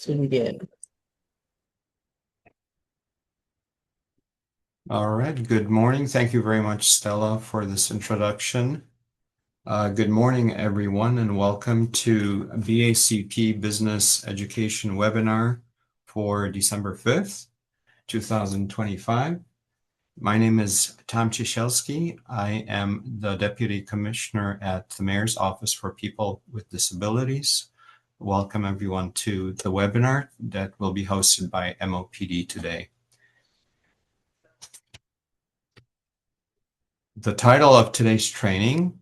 to begin. All right, good morning. Thank you very much, Stella, for this introduction. Good morning, everyone, and welcome to BACP Business Education Webinar for December 5th, 2025. My name is Tom Ciesielski. I am the Deputy Commissioner at the Mayor's Office for People with Disabilities. Welcome, everyone, to the webinar that will be hosted by MOPD today. The title of today's training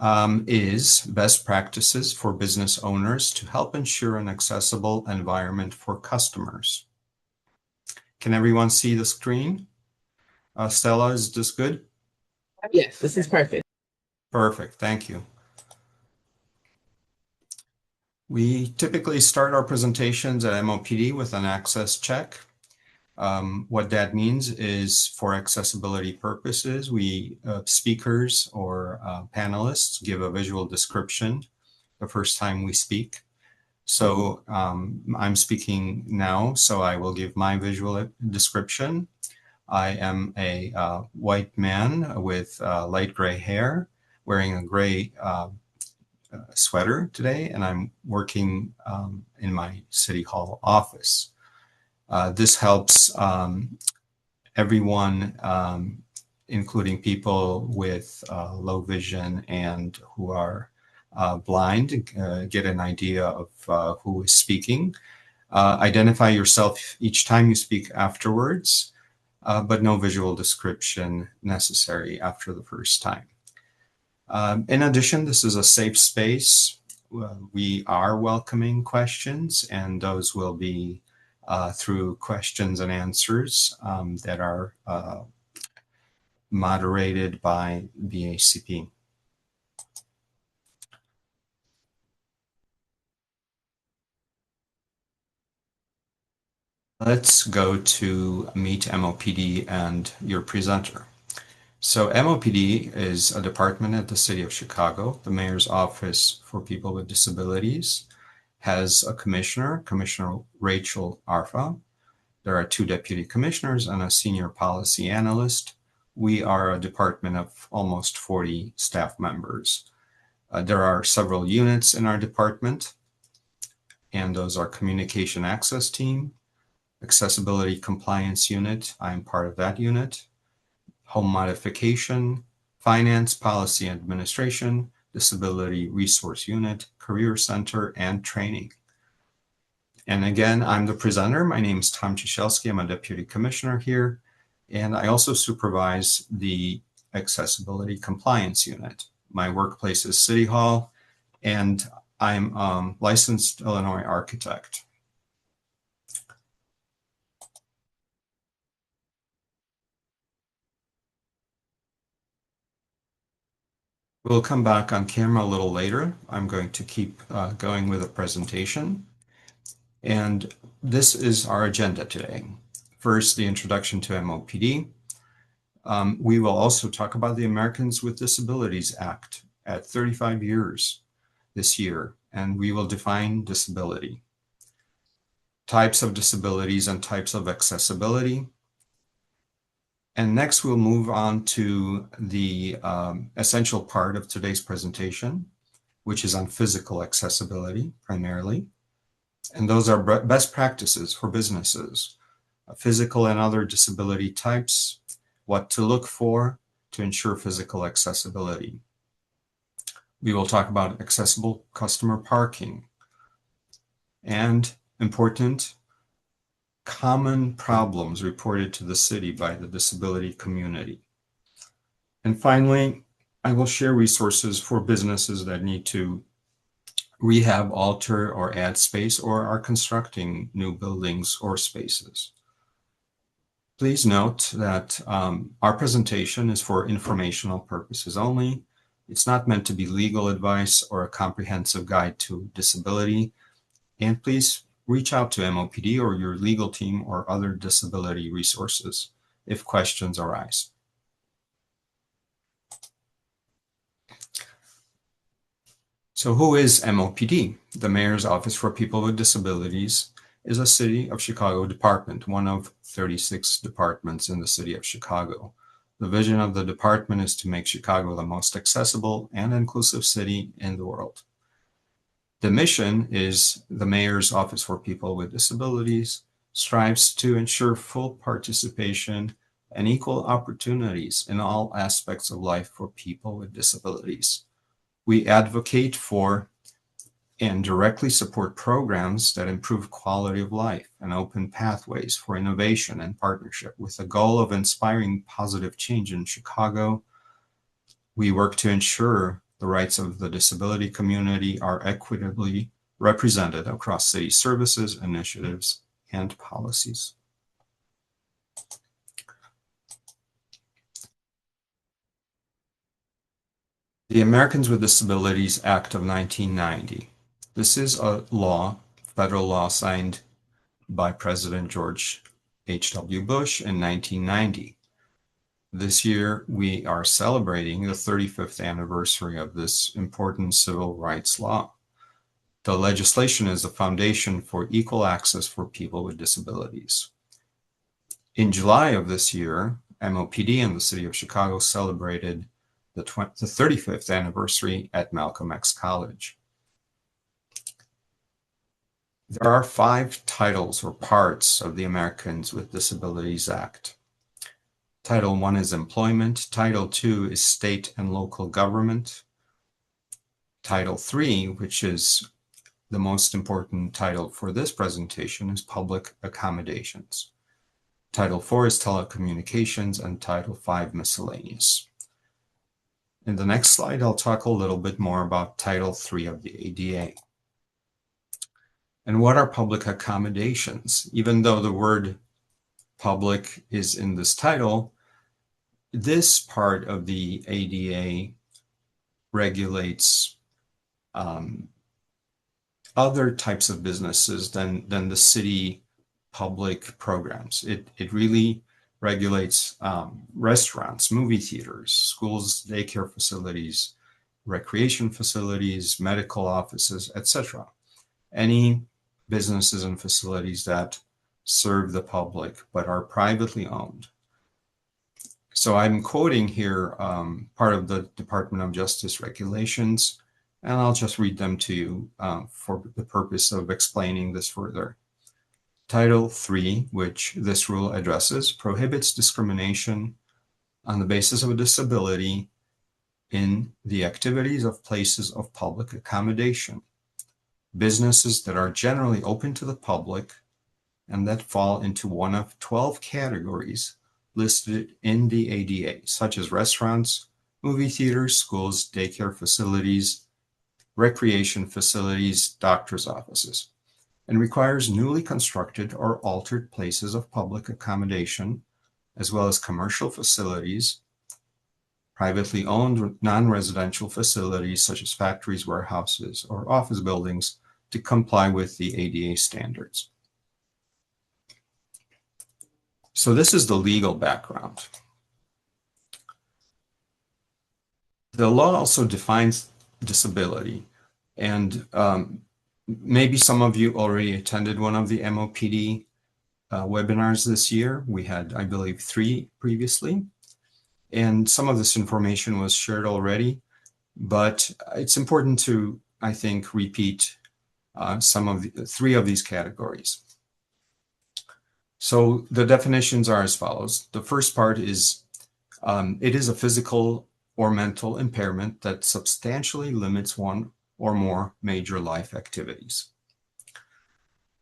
is Best Practices for Business Owners to Help Ensure an Accessible Environment for Customers. Can everyone see the screen? Stella, is this good? Yes, this is perfect. Perfect, thank you. We typically start our presentations at MOPD with an access check. What that means is for accessibility purposes, we speakers or panelists give a visual description the first time we speak. So I'm speaking now, so I will give my visual description. I am a white man with light gray hair, wearing a gray sweater today, and I'm working in my City Hall office. This helps everyone, including people with low vision and who are blind, get an idea of who is speaking. Identify yourself each time you speak afterwards, but no visual description necessary after the first time. In addition, this is a safe space. We are welcoming questions, and those will be through questions and answers that are moderated by BACP. Let's go to meet MOPD and your presenter. So MOPD is a department at the City of Chicago. The Mayor's Office for People with Disabilities has a commissioner, Commissioner Rachel Arfa. There are 2 deputy commissioners and a senior policy analyst. We are a department of almost 40 staff members. There are several units in our department, and those are Communication Access Team, Accessibility Compliance Unit, I'm part of that unit, Home Modification, Finance, Policy Administration, Disability Resource Unit, Career Center, and Training. And again, I'm the presenter. My name is Tom Ciesielski. I'm a Deputy Commissioner here, and I also supervise the Accessibility Compliance Unit. My workplace is City Hall, and I'm a licensed Illinois architect. We'll come back on camera a little later. I'm going to keep going with the presentation. And this is our agenda today. First, the introduction to MOPD. We will also talk about the Americans with Disabilities Act at 35 years this year, and we will define disability, types of disabilities and types of accessibility. And next, we'll move on to the essential part of today's presentation, which is on physical accessibility primarily. And those are best practices for businesses, physical and other disability types, what to look for to ensure physical accessibility. We will talk about accessible customer parking and important common problems reported to the city by the disability community. And finally, I will share resources for businesses that need to rehab, alter, or add space or are constructing new buildings or spaces. Please note that our presentation is for informational purposes only. It's not meant to be legal advice or a comprehensive guide to disability. And please reach out to MOPD or your legal team or other disability resources if questions arise. So who is MOPD? The Mayor's Office for People with Disabilities is a City of Chicago department, one of 36 departments in the City of Chicago. The vision of the department is to make Chicago the most accessible and inclusive city in the world. The mission is the Mayor's Office for People with Disabilities strives to ensure full participation and equal opportunities in all aspects of life for people with disabilities. We advocate for and directly support programs that improve quality of life and open pathways for innovation and partnership. With the goal of inspiring positive change in Chicago, we work to ensure the rights of the disability community are equitably represented across city services, initiatives, and policies. The Americans with Disabilities Act of 1990. This is a law, federal law signed by President George H.W. Bush in 1990. This year, we are celebrating the 35th anniversary of this important civil rights law. The legislation is the foundation for equal access for people with disabilities. In July of this year, MOPD and the City of Chicago celebrated the 35th anniversary at Malcolm X College. There are 5 titles or parts of the Americans with Disabilities Act. Title 1 is employment. Title 2 is state and local government. Title 3, which is the most important title for this presentation, is public accommodations. Title 4 is telecommunications, and Title 5 miscellaneous. In the next slide, I'll talk a little bit more about Title 3 of the ADA. And what are public accommodations? Even though the word public is in this title, this part of the ADA regulates other types of businesses than the city public programs. It really regulates restaurants, movie theaters, schools, daycare facilities, recreation facilities, medical offices, etc. Any businesses and facilities that serve the public but are privately owned. So I'm quoting here part of the Department of Justice regulations, and I'll just read them to you for the purpose of explaining this further. Title 3, which this rule addresses, prohibits discrimination on the basis of a disability in the activities of places of public accommodation, businesses that are generally open to the public and that fall into one of 12 categories listed in the ADA, such as restaurants, movie theaters, schools, daycare facilities, recreation facilities, doctor's offices, and requires newly constructed or altered places of public accommodation, as well as commercial facilities, privately owned non-residential facilities such as factories, warehouses, or office buildings to comply with the ADA standards. So this is the legal background. The law also defines disability, and maybe some of you already attended one of the MOPD webinars this year. We had, I believe, 3 previously, and some of this information was shared already, but it's important to, I think, repeat some of the 3 of these categories. So the definitions are as follows. The first part is, it is a physical or mental impairment that substantially limits one or more major life activities.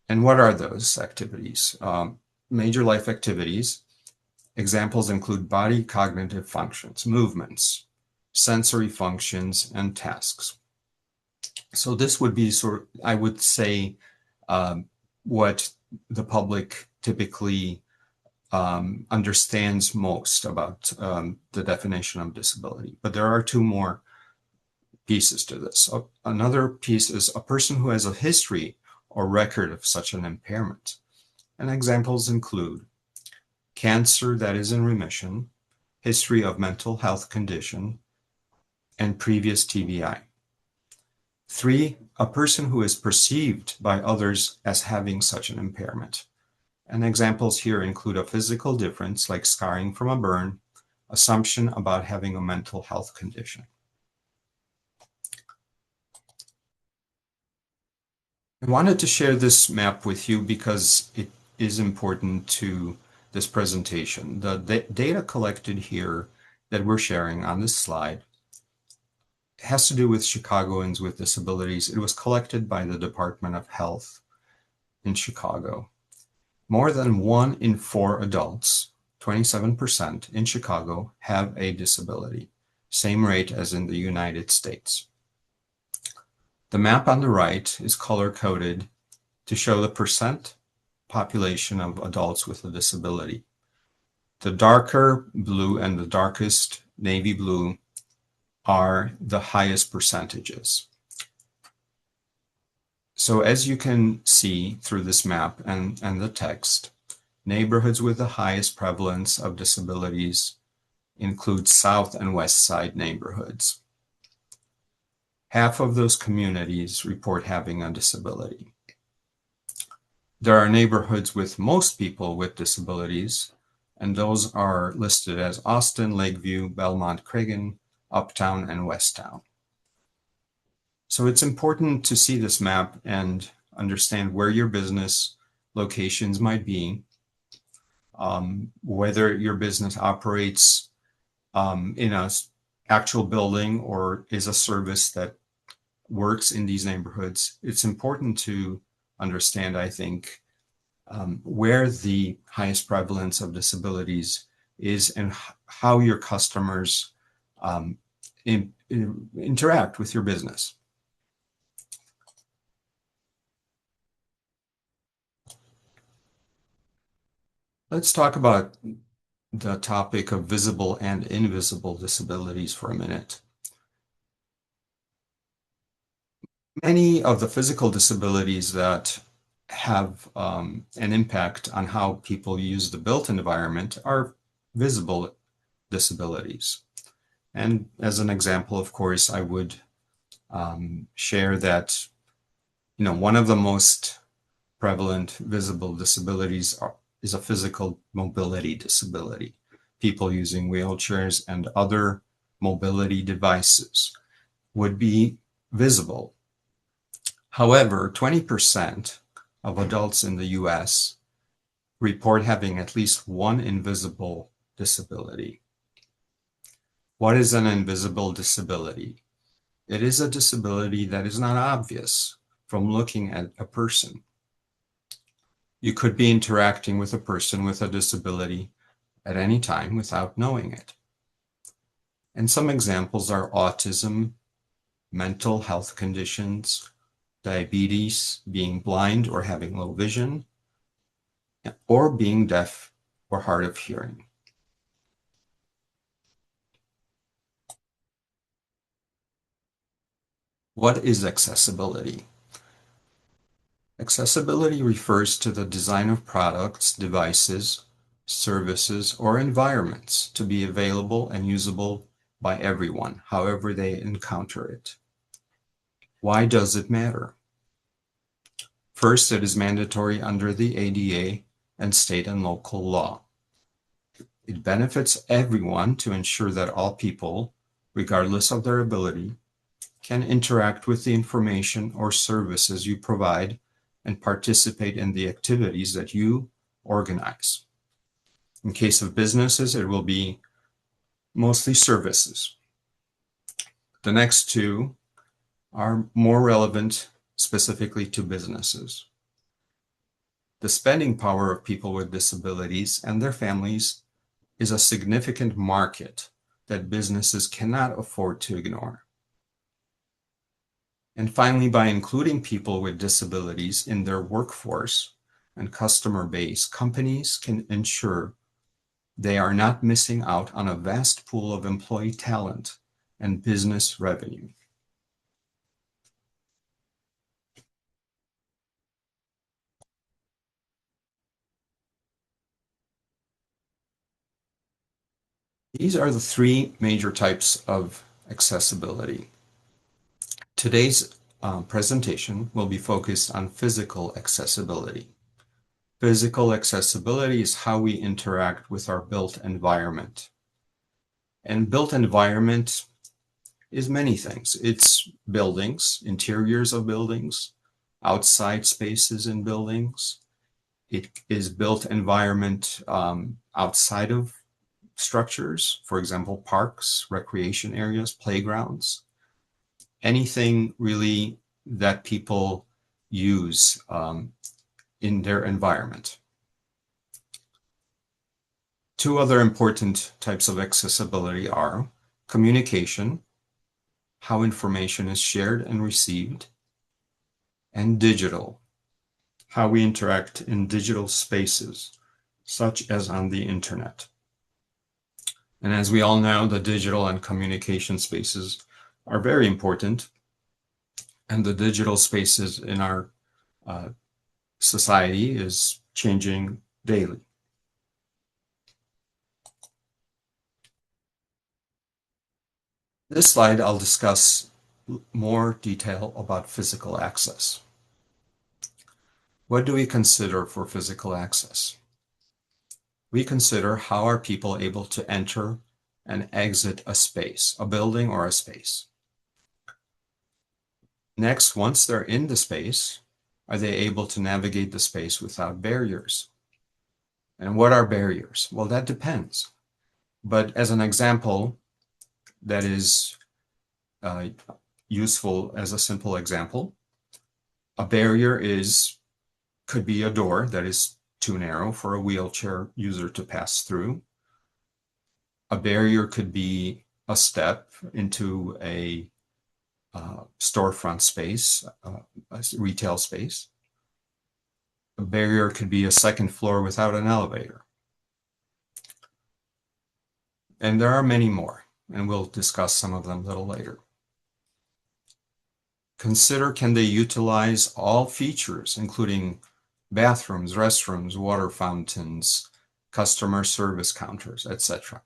And what are those activities? Major life activities, examples include body cognitive functions, movements, sensory functions, and tasks. So this would be sort of, I would say, what the public typically understands most about the definition of disability. But there are 2 more pieces to this. Another piece is a person who has a history or record of such an impairment. And examples include cancer that is in remission, history of mental health condition, and previous TBI. 3, a person who is perceived by others as having such an impairment. And examples here include a physical difference like scarring from a burn, assumption about having a mental health condition. I wanted to share this map with you because it is important to this presentation. The data collected here that we're sharing on this slide has to do with Chicagoans with disabilities. It was collected by the Department of Health in Chicago. More than 1 in 4 adults, 27% in Chicago, have a disability, same rate as in the United States. The map on the right is color-coded to show the percent population of adults with a disability. The darker blue and the darkest navy blue are the highest percentages. So as you can see through this map and the text, neighborhoods with the highest prevalence of disabilities include South and West Side neighborhoods. Half of those communities report having a disability. There are neighborhoods with most people with disabilities, and those are listed as Austin, Lakeview, Belmont, Cragen, Uptown, and Westtown. So it's important to see this map and understand where your business locations might be, whether your business operates in an actual building or is a service that works in these neighborhoods. It's important to understand, I think, where the highest prevalence of disabilities is and how your customers interact with your business. Let's talk about the topic of visible and invisible disabilities for a minute. Many of the physical disabilities that have an impact on how people use the built environment are visible disabilities. And as an example, of course, I would share that, one of the most prevalent visible disabilities is a physical mobility disability. People using wheelchairs and other mobility devices would be visible. However, 20% of adults in the US report having at least one invisible disability. What is an invisible disability? It is a disability that is not obvious from looking at a person. You could be interacting with a person with a disability at any time without knowing it. And some examples are autism, mental health conditions, diabetes, being blind or having low vision, or being deaf or hard of hearing. What is accessibility? Accessibility refers to the design of products, devices, services, or environments to be available and usable by everyone, however they encounter it. Why does it matter? First, it is mandatory under the ADA and state and local law. It benefits everyone to ensure that all people, regardless of their ability, can interact with the information or services you provide and participate in the activities that you organize. In case of businesses, it will be mostly services. The next two are more relevant specifically to businesses. The spending power of people with disabilities and their families is a significant market that businesses cannot afford to ignore. And finally, by including people with disabilities in their workforce and customer base, companies can ensure they are not missing out on a vast pool of employee talent and business revenue. These are the three major types of accessibility. Today's presentation will be focused on physical accessibility. Physical accessibility is how we interact with our built environment. And built environment is many things. It's buildings, interiors of buildings, outside spaces in buildings. It is built environment outside of structures, for example, parks, recreation areas, playgrounds, anything really that people use in their environment. Two other important types of accessibility are communication, how information is shared and received, and digital, how we interact in digital spaces, such as on the internet. And as we all know, the digital and communication spaces are very important, and the digital spaces in our society is changing daily. This slide, I'll discuss more detail about physical access. What do we consider for physical access? We consider how are people able to enter and exit a space, a building or a space. Next, once they're in the space, are they able to navigate the space without barriers? And what are barriers? Well, that depends. But as an example that is useful as a simple example, a barrier could be a door that is too narrow for a wheelchair user to pass through. A barrier could be a step into a storefront space, a retail space. A barrier could be a second floor without an elevator. And there are many more, and we'll discuss some of them a little later. Consider, can they utilize all features, including bathrooms, restrooms, water fountains, customer service counters, etc.?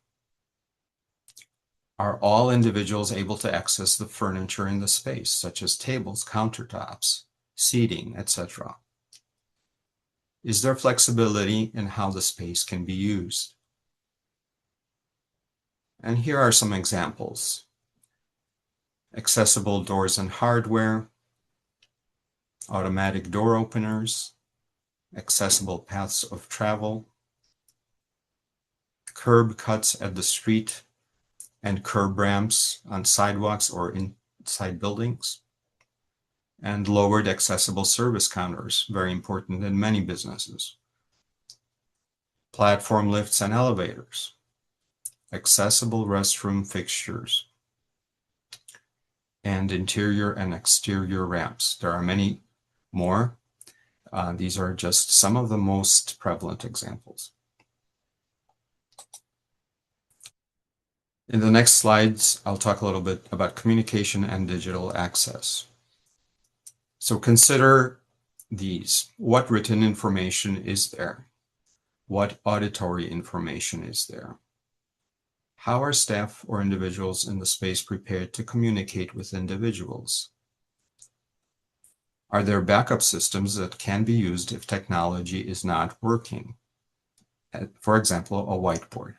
Are all individuals able to access the furniture in the space, such as tables, countertops, seating, etc.? Is there flexibility in how the space can be used? And here are some examples. Accessible doors and hardware, automatic door openers, accessible paths of travel, curb cuts at the street and curb ramps on sidewalks or inside buildings, and lowered accessible service counters, very important in many businesses. Platform lifts and elevators, accessible restroom fixtures, and interior and exterior ramps. There are many more. These are just some of the most prevalent examples. In the next slides, I'll talk a little bit about communication and digital access. So consider these. What written information is there? What auditory information is there? How are staff or individuals in the space prepared to communicate with individuals? Are there backup systems that can be used if technology is not working? For example, a whiteboard.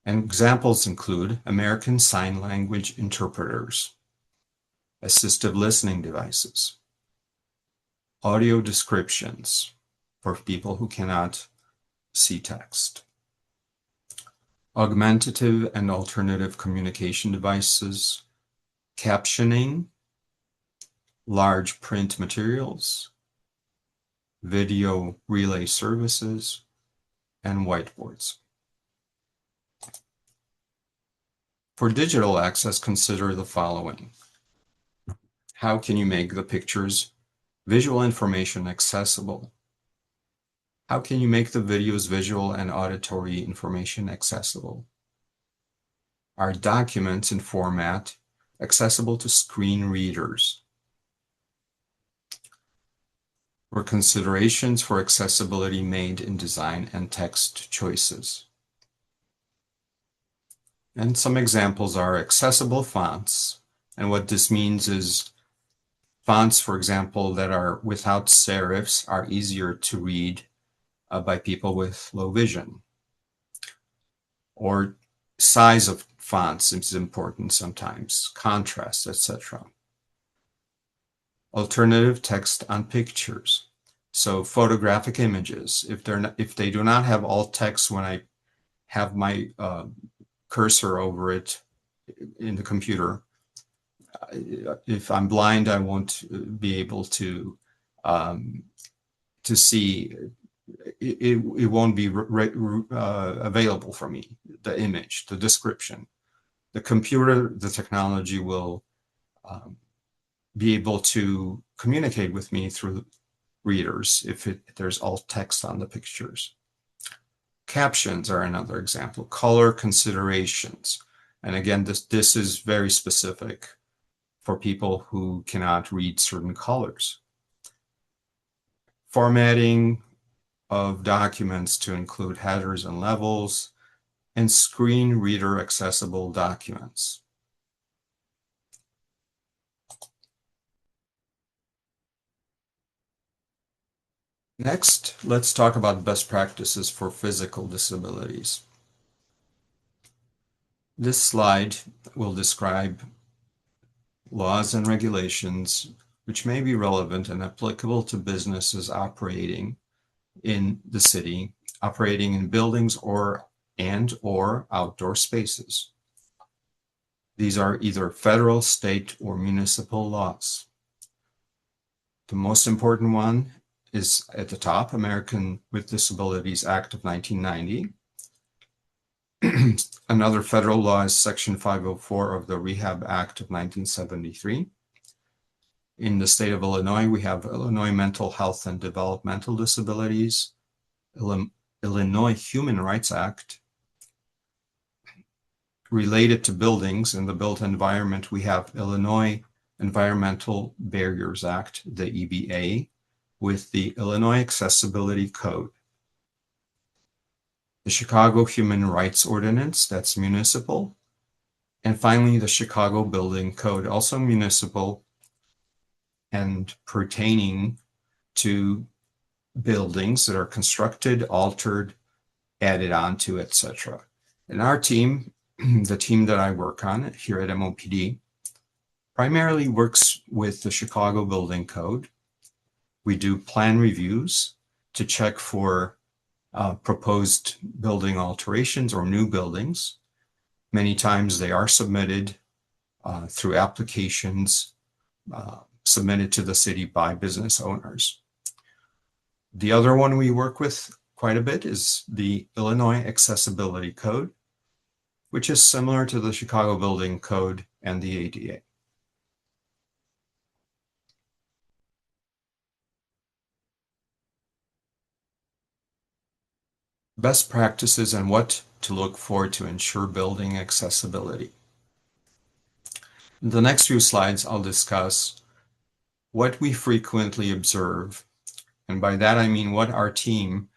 And examples include American Sign Language interpreters, assistive listening devices, audio descriptions for people who cannot see text, augmentative and alternative communication devices, captioning, large print materials, video relay services, and whiteboards. For digital access, consider the following. How can you make the pictures, visual information accessible? How can you make the videos, visual and auditory information accessible? Are documents in format accessible to screen readers? Were considerations for accessibility made in design and text choices? And some examples are accessible fonts, And what this means is fonts, for example, that are without serifs are easier to read by people with low vision. Or size of fonts is important sometimes, contrast, etc. Alternative text on pictures. So photographic images, if they do not have alt text when I have my cursor over it in the computer, if I'm blind, I won't be able to see. It won't be available for me. The image, the description, the computer, the technology will be able to communicate with me through readers if there's alt text on the pictures. Captions are another example. Color considerations, and again, this is very specific for people who cannot read certain colors. Formatting of documents to include headers and levels, and screen reader accessible documents. Next, let's talk about best practices for physical disabilities. This slide will describe laws and regulations which may be relevant and applicable to businesses operating in the city, operating in buildings or outdoor spaces. These are either federal, state, or municipal laws. The most important one is at the top, American with Disabilities Act of 1990. Another federal law is Section 504 of the Rehab Act of 1973. In the state of Illinois, we have Illinois Mental Health and Developmental Disabilities, Illinois Human Rights Act. Related to buildings and the built environment, we have Illinois Environmental Barriers Act, the EBA, with the Illinois Accessibility Code. The Chicago Human Rights Ordinance, that's municipal. And finally, the Chicago Building Code, also municipal and pertaining to buildings that are constructed, altered, added onto, etc. And our team, the team that I work on here at MOPD, primarily works with the Chicago Building Code. We do plan reviews to check for proposed building alterations or new buildings. Many times they are submitted through applications submitted to the city by business owners. The other one we work with quite a bit is the Illinois Accessibility Code, which is similar to the Chicago Building Code and the ADA. Best practices and what to look for to ensure building accessibility. In the next few slides, I'll discuss what we frequently observe, and by that I mean what our team,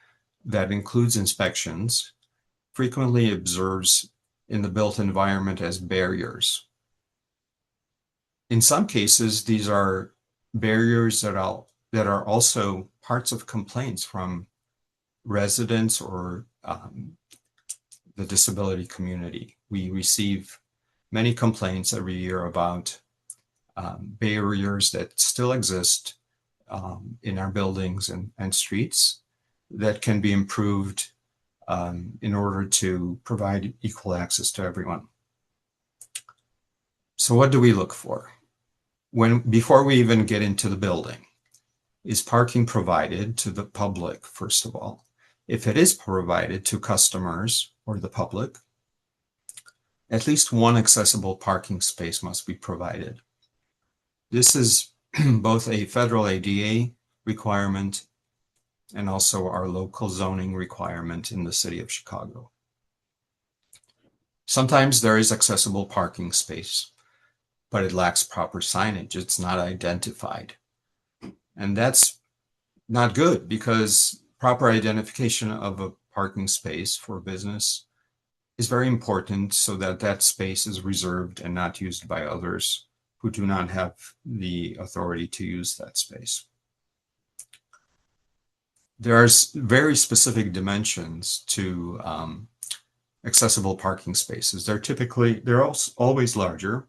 that includes inspections, frequently observes in the built environment as barriers. In some cases, these are barriers that are also parts of complaints from residents or the disability community. We receive many complaints every year about barriers that still exist in our buildings and streets that can be improved in order to provide equal access to everyone. So what do we look for? Before we even get into the building, is parking provided to the public, first of all? If it is provided to customers or the public, at least one accessible parking space must be provided. This is both a federal ADA requirement and also our local zoning requirement in the city of Chicago. Sometimes there is accessible parking space, but it lacks proper signage. It's not identified. And that's not good, because proper identification of a parking space for business is very important so that that space is reserved and not used by others who do not have the authority to use that space. There are very specific dimensions to accessible parking spaces. They're always larger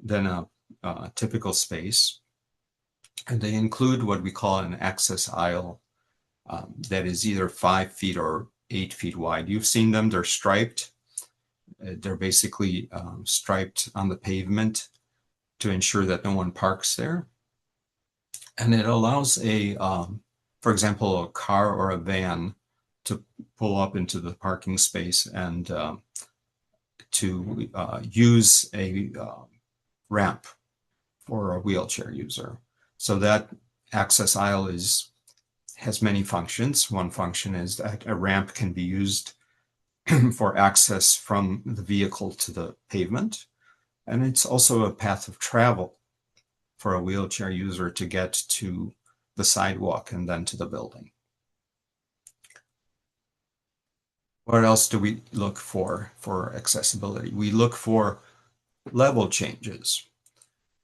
than a typical space, and they include what we call an access aisle that is either 5 feet or 8 feet wide. You've seen them, they're striped. They're basically striped on the pavement to ensure that no one parks there. And it allows for example, a car or a van to pull up into the parking space and to use a ramp for a wheelchair user. So that access aisle has many functions. One function is that a ramp can be used for access from the vehicle to the pavement. And it's also a path of travel for a wheelchair user to get to the sidewalk and then to the building. What else do we look for accessibility? We look for level changes.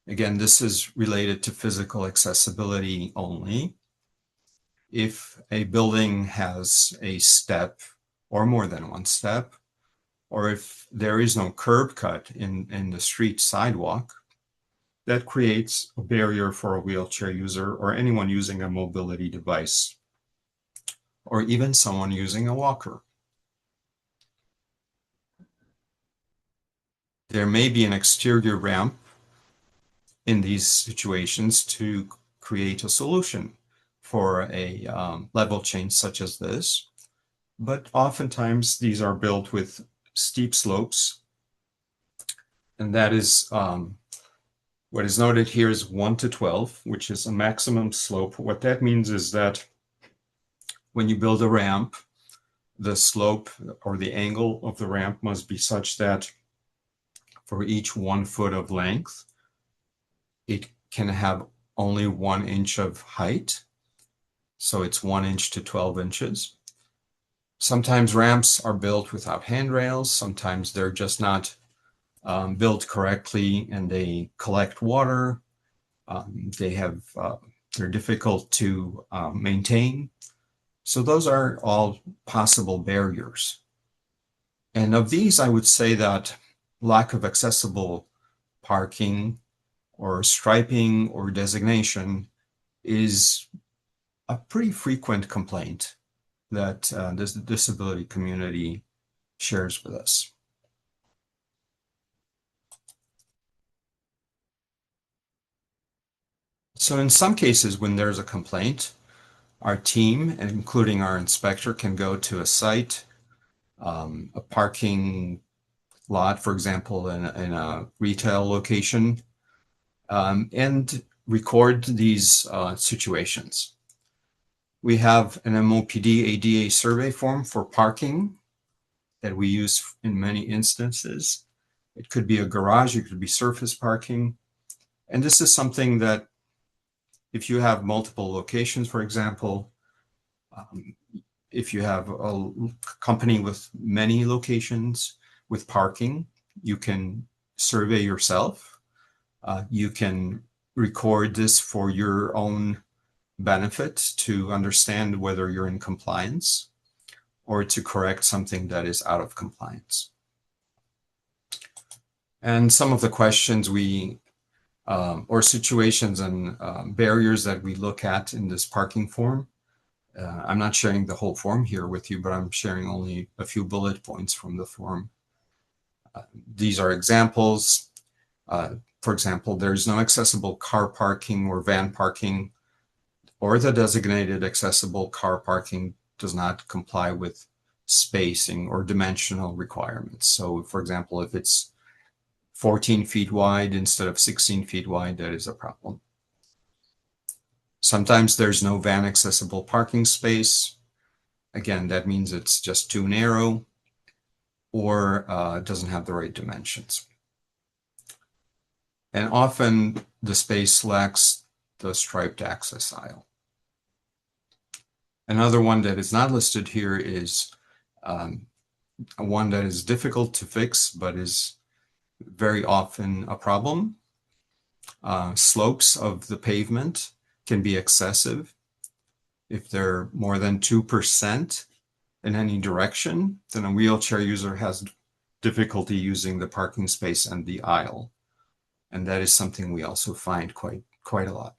Again, this is related to physical accessibility only. If a building has a step or more than one step, or if there is no curb cut in the street sidewalk, that creates a barrier for a wheelchair user or anyone using a mobility device, or even someone using a walker. There may be an exterior ramp in these situations to create a solution for a level change such as this, but oftentimes these are built with steep slopes, and that is what is noted here is 1 to 12, which is a maximum slope. What that means is that when you build a ramp, the slope or the angle of the ramp must be such that for each 1 foot of length, it can have only 1 inch of height. So it's 1 inch to 12 inches. Sometimes ramps are built without handrails. Sometimes they're just not built correctly and they collect water. They're difficult to maintain. So those are all possible barriers. And of these, I would say that lack of accessible parking or striping or designation is a pretty frequent complaint that this disability community shares with us. So in some cases, when there's a complaint, our team, including our inspector, can go to a site, a parking lot, for example, in a retail location, and record these situations. We have an MOPD ADA survey form for parking that we use in many instances. It could be a garage, it could be surface parking. And this is something that if you have multiple locations, for example, if you have a company with many locations with parking, you can survey yourself. You can record this for your own benefit to understand whether you're in compliance or to correct something that is out of compliance. And some of the questions or situations and barriers that we look at in this parking form. I'm not sharing the whole form here with you, but I'm sharing only a few bullet points from the form. These are examples. For example, there's no accessible car parking or van parking, or the designated accessible car parking does not comply with spacing or dimensional requirements. So, for example, if it's 14 feet wide instead of 16 feet wide, that is a problem. Sometimes there's no van accessible parking space. Again, that means it's just too narrow or doesn't have the right dimensions. And often the space lacks the striped access aisle. Another one that is not listed here is one that is difficult to fix, but is very often a problem. Slopes of the pavement can be excessive. If they're more than 2% in any direction, then a wheelchair user has difficulty using the parking space and the aisle. And that is something we also find quite a lot.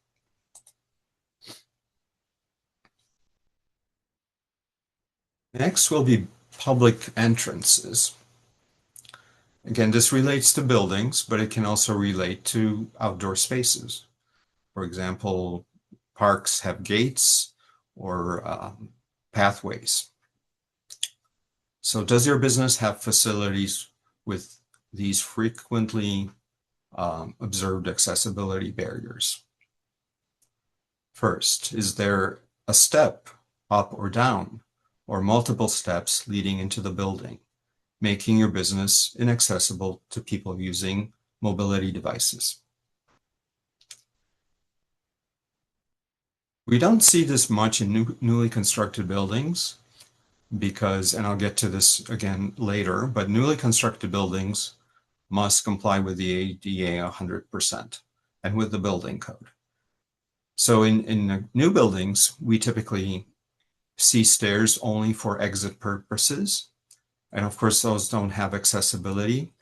Next will be public entrances. Again, this relates to buildings, but it can also relate to outdoor spaces. For example, parks have gates or pathways. So does your business have facilities with these frequently observed accessibility barriers? First, is there a step up or down or multiple steps leading into the building, making your business inaccessible to people using mobility devices? We don't see this much in newly constructed buildings because, and I'll get to this again later, but newly constructed buildings must comply with the ADA 100% and with the building code. So in new buildings, we typically see stairs only for exit purposes. And of course, those don't have accessibility,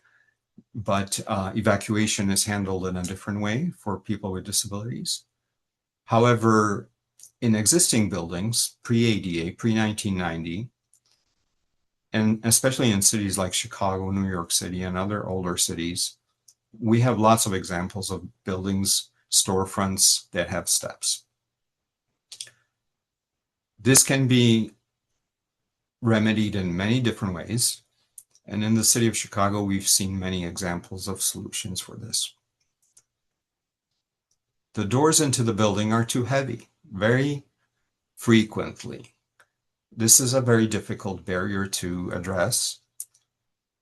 but evacuation is handled in a different way for people with disabilities. However, in existing buildings, pre-ADA, pre-1990, and especially in cities like Chicago, New York City, and other older cities, we have lots of examples of buildings, storefronts that have steps. This can be remedied in many different ways. And in the city of Chicago, we've seen many examples of solutions for this. The doors into the building are too heavy, very frequently. This is a very difficult barrier to address.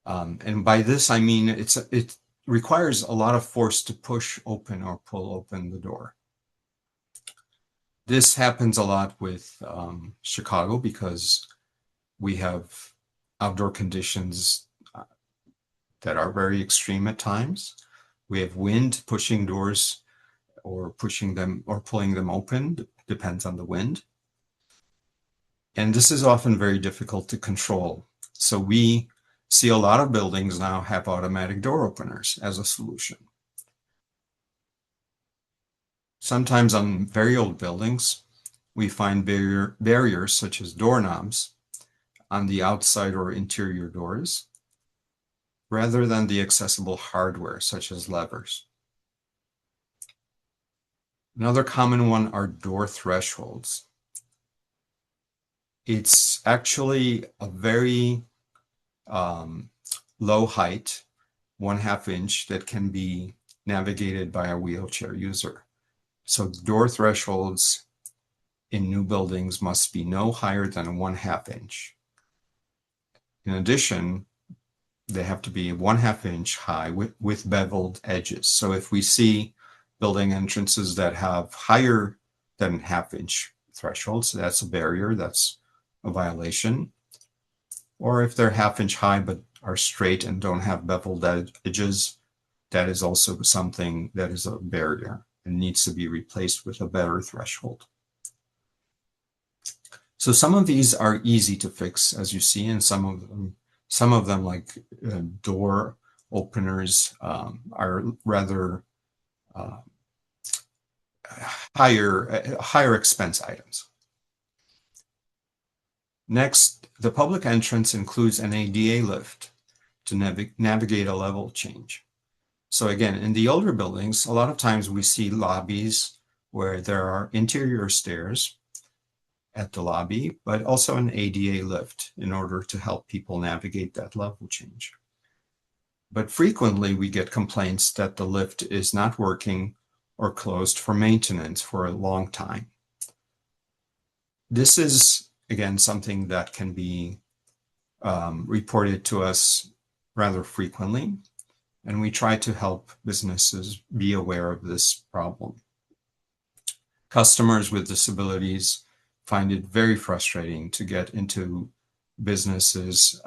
And by this, I mean it requires a lot of force to push open or pull open the door. This happens a lot with Chicago because we have outdoor conditions that are very extreme at times. We have wind pushing doors or pushing them or pulling them open, depends on the wind. And this is often very difficult to control. So we see a lot of buildings now have automatic door openers as a solution. Sometimes on very old buildings, we find barriers such as doorknobs on the outside or interior doors, rather than the accessible hardware such as levers. Another common one are door thresholds. It's actually a very low height, 1/2 inch, that can be navigated by a wheelchair user. So door thresholds in new buildings must be no higher than 1/2 inch. In addition, they have to be 1/2 inch high with beveled edges. So if we see building entrances that have higher than 1/2 inch thresholds, that's a barrier, that's a violation. Or if they're 1/2 inch high but are straight and don't have beveled edges, that is also something that is a barrier and needs to be replaced with a better threshold. So some of these are easy to fix, as you see, and some of them like door openers are rather higher expense items. Next, the public entrance includes an ADA lift to navigate a level change. So again, in the older buildings, a lot of times we see lobbies where there are interior stairs at the lobby, but also an ADA lift in order to help people navigate that level change. But frequently we get complaints that the lift is not working or closed for maintenance for a long time. This is, again, something that can be reported to us rather frequently, and we try to help businesses be aware of this problem. Customers with disabilities find it very frustrating to get into businesses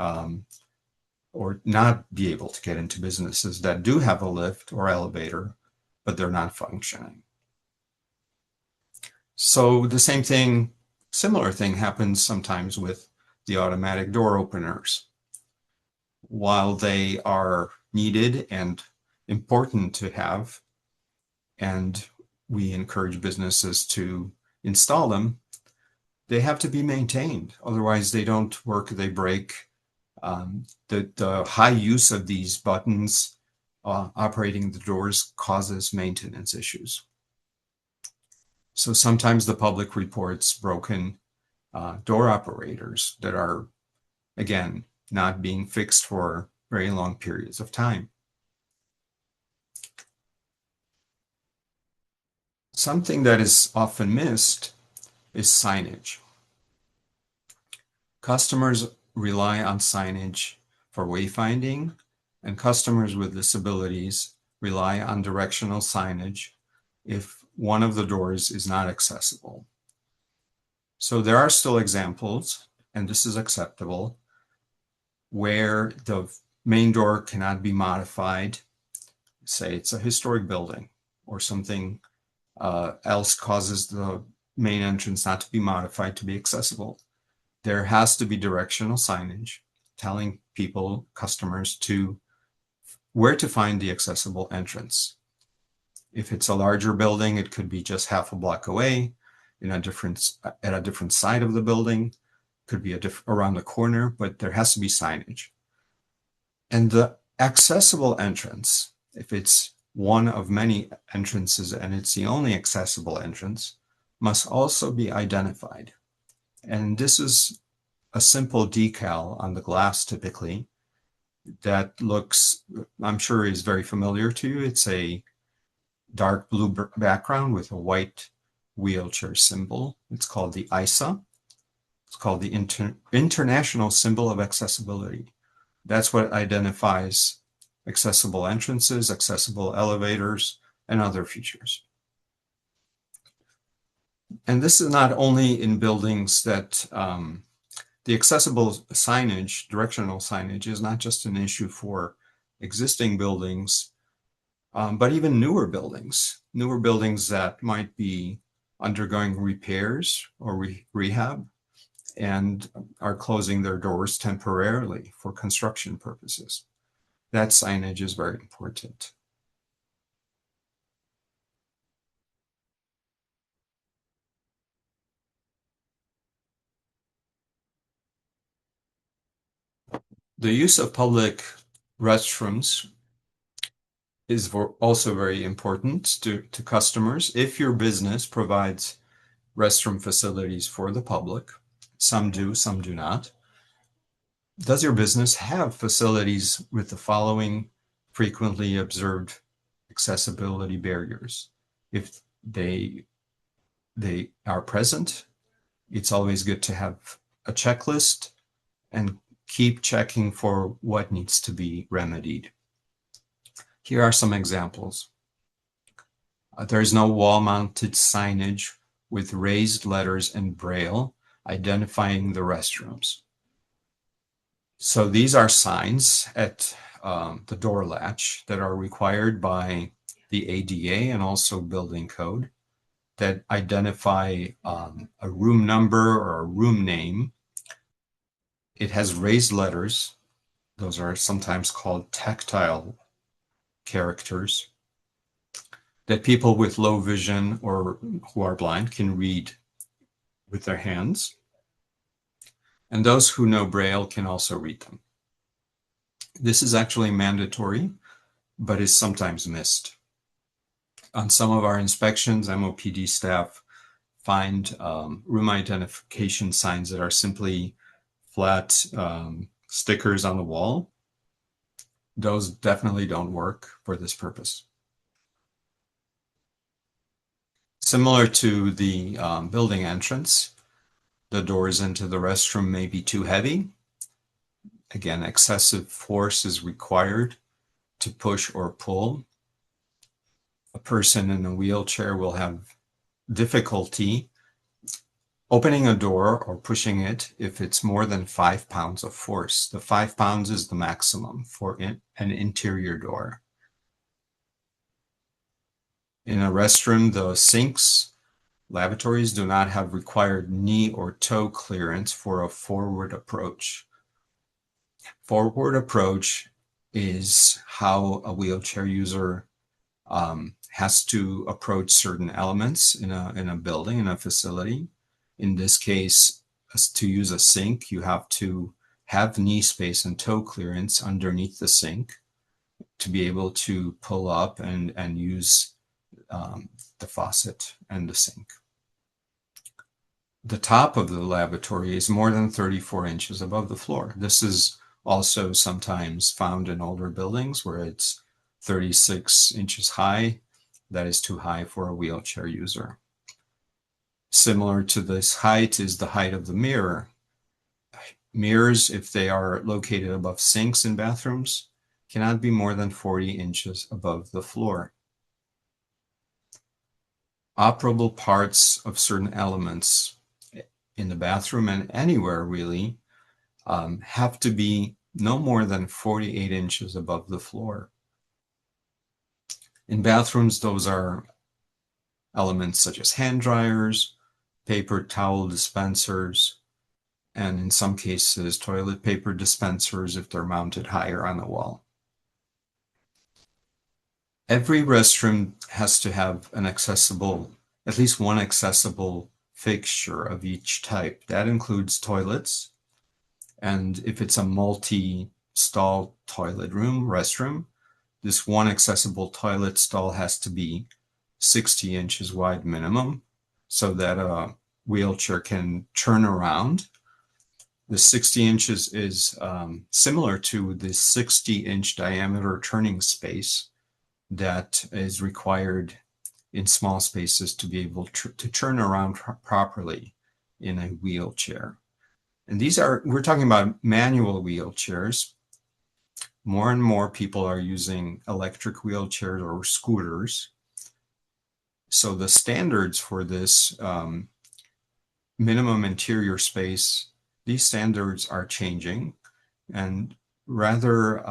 or not be able to get into businesses that do have a lift or elevator, but they're not functioning. So the same thing, similar thing happens sometimes with the automatic door openers. While they are needed and important to have, and we encourage businesses to install them, they have to be maintained. Otherwise, they don't work, they break. The high use of these buttons operating the doors causes maintenance issues. So sometimes the public reports broken door operators that are, again, not being fixed for very long periods of time. Something that is often missed is signage. Customers rely on signage for wayfinding, and customers with disabilities rely on directional signage if one of the doors is not accessible. So there are still examples, and this is acceptable, where the main door cannot be modified. Say it's a historic building or something else causes the main entrance not to be modified to be accessible. There has to be directional signage telling people, customers, to where to find the accessible entrance. If it's a larger building, it could be just half a block away at a different side of the building, could be around the corner, but there has to be signage. And the accessible entrance, if it's one of many entrances and it's the only accessible entrance, must also be identified. And this is a simple decal on the glass typically that looks, I'm sure is very familiar to you. It's a dark blue background with a white wheelchair symbol. It's called the ISA. It's called the International Symbol of Accessibility. That's what identifies accessible entrances, accessible elevators, and other features. And this is not only in buildings that the accessible signage, directional signage, is not just an issue for existing buildings, but even newer buildings that might be undergoing repairs or rehab and are closing their doors temporarily for construction purposes. That signage is very important. The use of public restrooms is also very important to customers. If your business provides restroom facilities for the public, some do, some do not. Does your business have facilities with the following frequently observed accessibility barriers? If they are present, it's always good to have a checklist and keep checking for what needs to be remedied. Here are some examples. There is no wall-mounted signage with raised letters in Braille identifying the restrooms. So these are signs at the door latch that are required by the ADA and also building code that identify a room number or a room name. It has raised letters. Those are sometimes called tactile characters that people with low vision or who are blind can read with their hands. And those who know Braille can also read them. This is actually mandatory, but is sometimes missed. On some of our inspections, MOPD staff find room identification signs that are simply flat stickers on the wall. Those definitely don't work for this purpose. Similar to the building entrance, the doors into the restroom may be too heavy. Again, excessive force is required to push or pull. A person in a wheelchair will have difficulty opening a door or pushing it if it's more than 5 pounds of force. The 5 pounds is the maximum for an interior door. In a restroom, the sinks, lavatories do not have required knee or toe clearance for a forward approach. Forward approach is how a wheelchair user has to approach certain elements in a building, in a facility. In this case, to use a sink, you have to have knee space and toe clearance underneath the sink to be able to pull up and use the faucet and the sink. The top of the lavatory is more than 34 inches above the floor. This is also sometimes found in older buildings where it's 36 inches high. That is too high for a wheelchair user. Similar to this height is the height of the mirror. Mirrors, if they are located above sinks in bathrooms, cannot be more than 40 inches above the floor. Operable parts of certain elements in the bathroom and anywhere really have to be no more than 48 inches above the floor. In bathrooms, those are elements such as hand dryers, paper towel dispensers, and in some cases, toilet paper dispensers if they're mounted higher on the wall. Every restroom has to have an accessible, at least one accessible fixture of each type. That includes toilets, and if it's a multi-stall toilet restroom, this one accessible toilet stall has to be 60 inches wide minimum so that a wheelchair can turn around. The 60 inches is similar to the 60-inch diameter turning space that is required in small spaces to be able to turn around properly in a wheelchair. And we're talking about manual wheelchairs. More and more people are using electric wheelchairs or scooters. So the standards for this minimum interior space, these standards are changing. And rather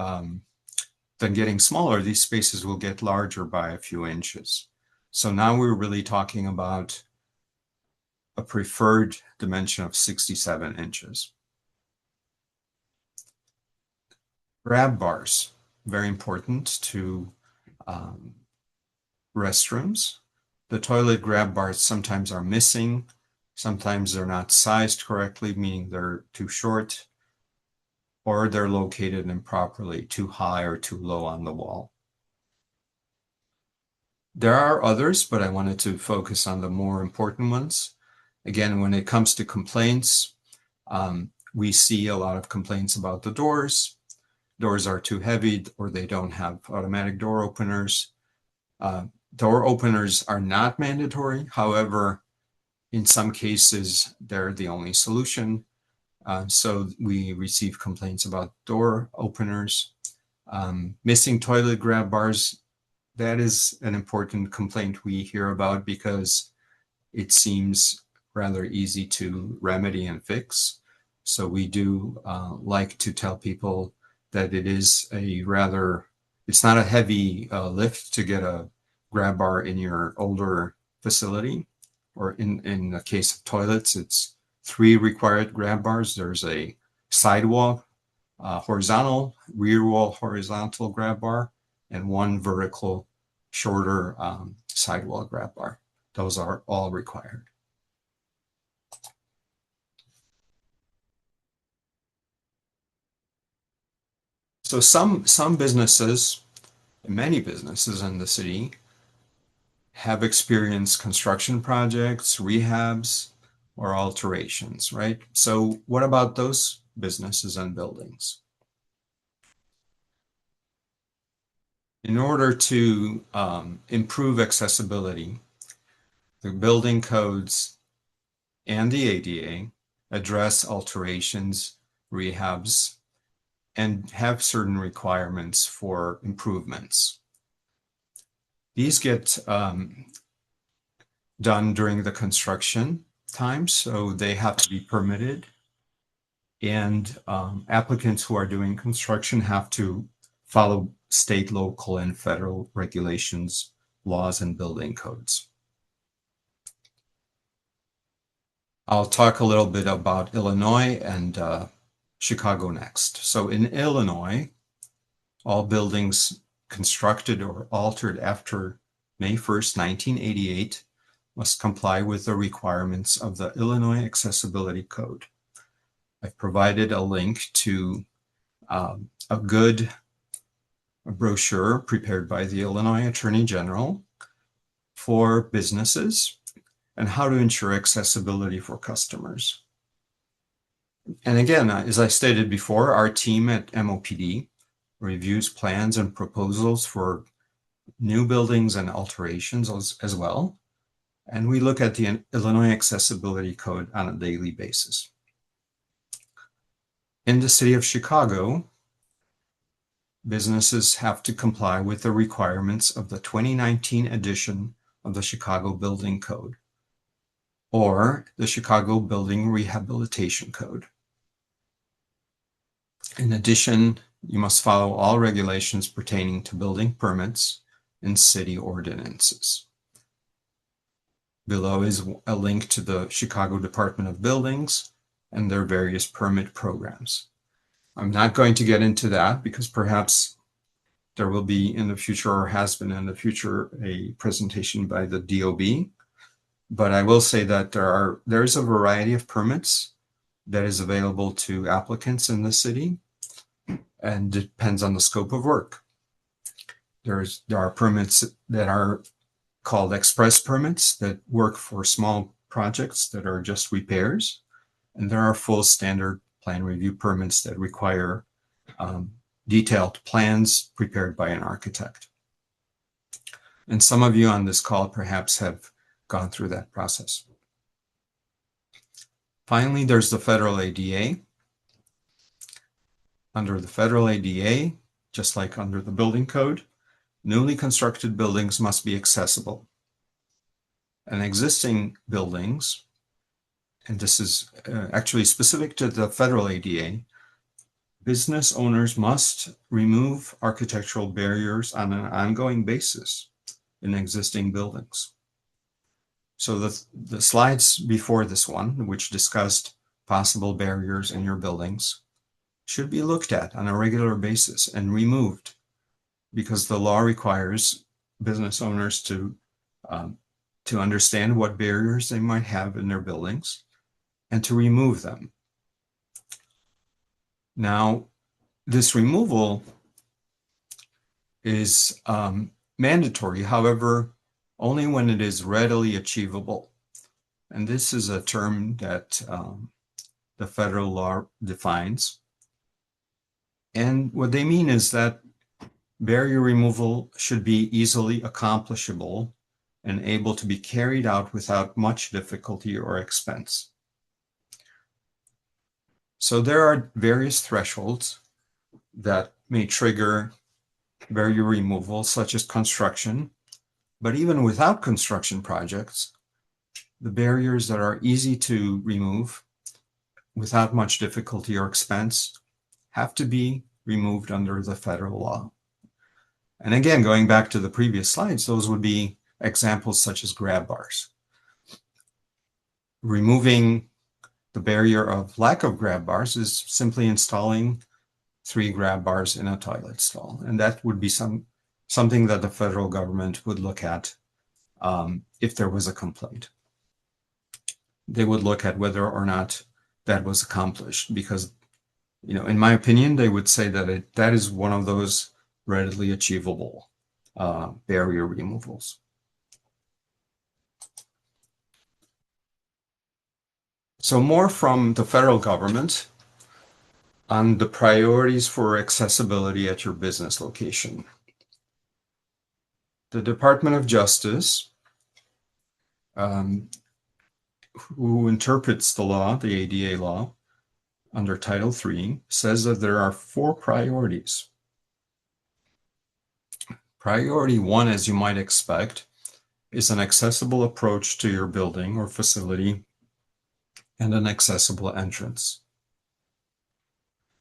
than getting smaller, these spaces will get larger by a few inches. So now we're really talking about a preferred dimension of 67 inches. Grab bars, very important to restrooms. The toilet grab bars sometimes are missing. Sometimes they're not sized correctly, meaning they're too short, or they're located improperly, too high or too low on the wall. There are others, but I wanted to focus on the more important ones. Again, when it comes to complaints, we see a lot of complaints about the doors. Doors are too heavy or they don't have automatic door openers. Door openers are not mandatory. However, in some cases, they're the only solution. So we receive complaints about door openers. Missing toilet grab bars, that is an important complaint we hear about because it seems rather easy to remedy and fix. So we do like to tell people that it's not a heavy lift to get a grab bar in your older facility, or in the case of toilets, it's 3 required grab bars. There's a sidewall horizontal, rear wall horizontal grab bar, and 1 vertical shorter sidewall grab bar. Those are all required. So some businesses, many businesses in the city, have experienced construction projects, rehabs, or alterations, right? So what about those businesses and buildings? In order to improve accessibility, the building codes and the ADA address alterations, rehabs, and have certain requirements for improvements. These get done during the construction time, so they have to be permitted. And applicants who are doing construction have to follow state, local, and federal regulations laws and building codes. I'll talk a little bit about Illinois and Chicago next. So in Illinois, all buildings constructed or altered after May 1st, 1988 must comply with the requirements of the Illinois Accessibility Code. I've provided a link to a good brochure prepared by the Illinois Attorney General for businesses and how to ensure accessibility for customers. And again, as I stated before, our team at MOPD reviews plans and proposals for new buildings and alterations as well. And we look at the Illinois Accessibility Code on a daily basis. In the city of Chicago, businesses have to comply with the requirements of the 2019 edition of the Chicago Building Code or the Chicago Building Rehabilitation Code. In addition, you must follow all regulations pertaining to building permits and city ordinances. Below is a link to the Chicago Department of Buildings and their various permit programs. I'm not going to get into that because perhaps there will be in the future or has been in the future a presentation by the DOB. But I will say that there's a variety of permits that is available to applicants in the city and depends on the scope of work. There are permits that are called express permits that work for small projects that are just repairs. And there are full standard plan review permits that require detailed plans prepared by an architect. And some of you on this call perhaps have gone through that process. Finally, there's the federal ADA. Under the federal ADA, just like under the building code, newly constructed buildings must be accessible. And existing buildings, and this is actually specific to the federal ADA, business owners must remove architectural barriers on an ongoing basis in existing buildings. So the slides before this one, which discussed possible barriers in your buildings, should be looked at on a regular basis and removed because the law requires business owners to understand what barriers they might have in their buildings and to remove them. Now, this removal is mandatory, however, only when it is readily achievable. And this is a term that the federal law defines. And what they mean is that barrier removal should be easily accomplishable and able to be carried out without much difficulty or expense. So there are various thresholds that may trigger barrier removal, such as construction. But even without construction projects, the barriers that are easy to remove without much difficulty or expense have to be removed under the federal law. And again, going back to the previous slides, those would be examples such as grab bars. Removing the barrier of lack of grab bars is simply installing 3 grab bars in a toilet stall. And that would be something that the federal government would look at if there was a complaint. They would look at whether or not that was accomplished because, you know, in my opinion, they would say that that is one of those readily achievable barrier removals. So more from the federal government on the priorities for accessibility at your business location. The Department of Justice, who interprets the law, the ADA law, under Title III, says that there are 4 priorities. Priority 1, as you might expect, is an accessible approach to your building or facility and an accessible entrance.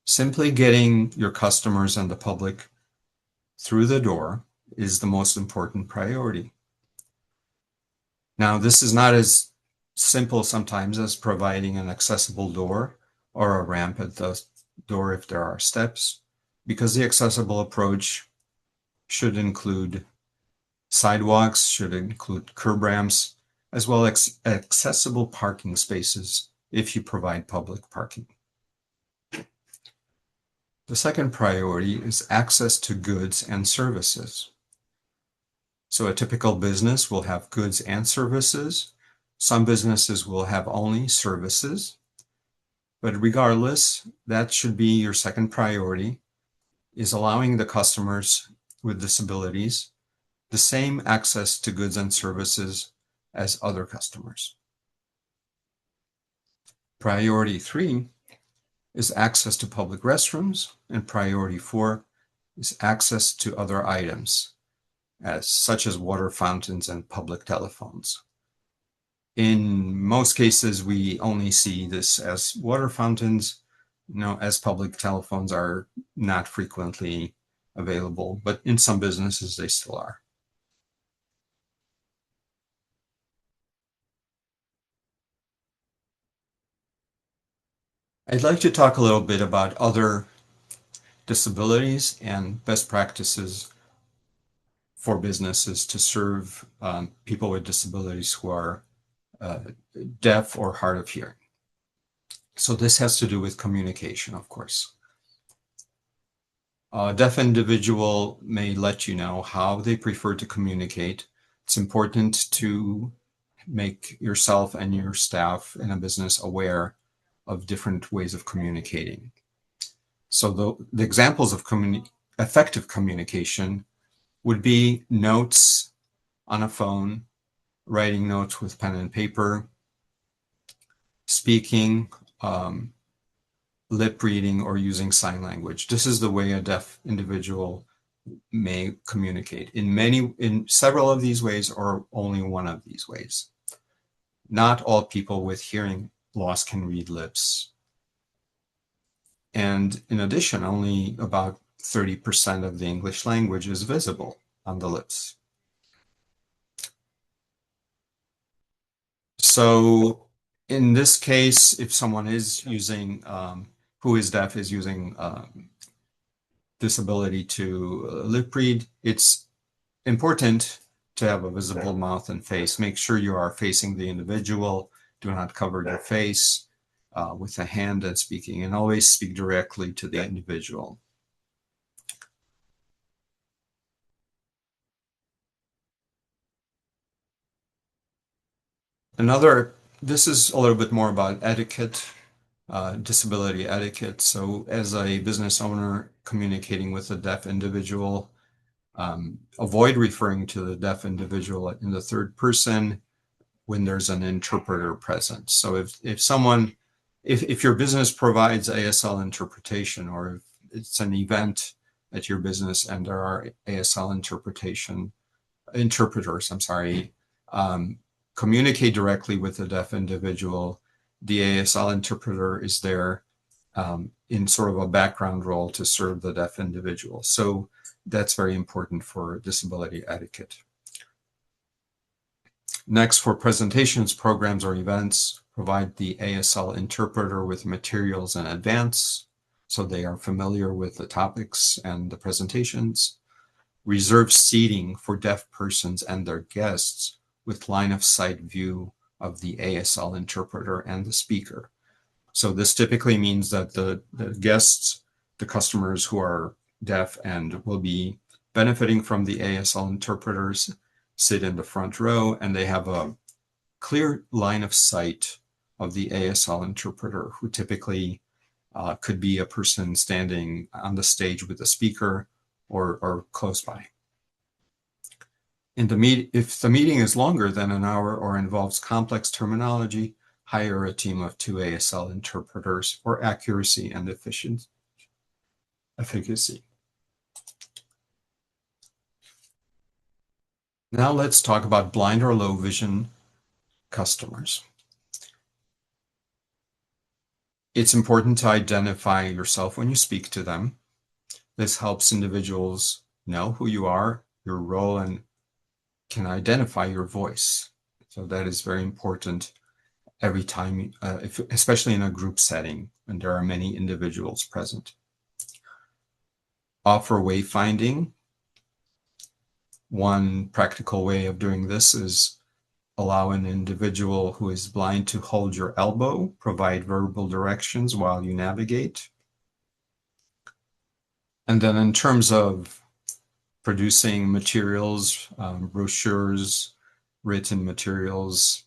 Simply getting your customers and the public through the door is the most important priority. Now, this is not as simple sometimes as providing an accessible door or a ramp at the door if there are steps, because the accessible approach should include sidewalks, should include curb ramps, as well as accessible parking spaces if you provide public parking. The second priority is access to goods and services. So a typical business will have goods and services. Some businesses will have only services. But regardless, that should be your second priority, is allowing the customers with disabilities the same access to goods and services as other customers. Priority 3 is access to public restrooms, and priority 4 is access to other items, such as water fountains and public telephones. In most cases, we only see this as water fountains, as public telephones are not frequently available, but in some businesses they still are. I'd like to talk a little bit about other disabilities and best practices for businesses to serve people with disabilities who are deaf or hard of hearing. So this has to do with communication, of course. A deaf individual may let you know how they prefer to communicate. It's important to make yourself and your staff in a business aware of different ways of communicating. So the examples of effective communication would be notes on a phone, writing notes with pen and paper, speaking, lip reading, or using sign language. This is the way a deaf individual may communicate in several of these ways or only one of these ways. Not all people with hearing loss can read lips. And in addition, only about 30% of the English language is visible on the lips. So in this case, if someone is using, who is deaf, is using disability to lip read, it's important to have a visible mouth and face. Make sure you are facing the individual. Do not cover your face with a hand and speaking, and always speak directly to the individual. This is a little bit more about etiquette, disability etiquette. So as a business owner communicating with a deaf individual, avoid referring to the deaf individual in the third person when there's an interpreter present. So if your business provides ASL interpretation, or if it's an event at your business and there are ASL interpreters, communicate directly with the deaf individual. The ASL interpreter is there in sort of a background role to serve the deaf individual. So that's very important for disability etiquette. Next, for presentations, programs, or events, provide the ASL interpreter with materials in advance so they are familiar with the topics and the presentations. Reserve seating for deaf persons and their guests with line of sight view of the ASL interpreter and the speaker. So this typically means that the guests, the customers who are deaf and will be benefiting from the ASL interpreters, sit in the front row and they have a clear line of sight of the ASL interpreter, who typically could be a person standing on the stage with the speaker or close by. If the meeting is longer than an hour or involves complex terminology, hire a team of 2 ASL interpreters for accuracy and efficacy. Now let's talk about blind or low vision customers. It's important to identify yourself when you speak to them. This helps individuals know who you are your role and can identify your voice. So that is very important every time, especially in a group setting when there are many individuals present. Offer wayfinding. One practical way of doing this is allow an individual who is blind to hold your elbow, provide verbal directions while you navigate. And then in terms of producing materials, brochures, written materials,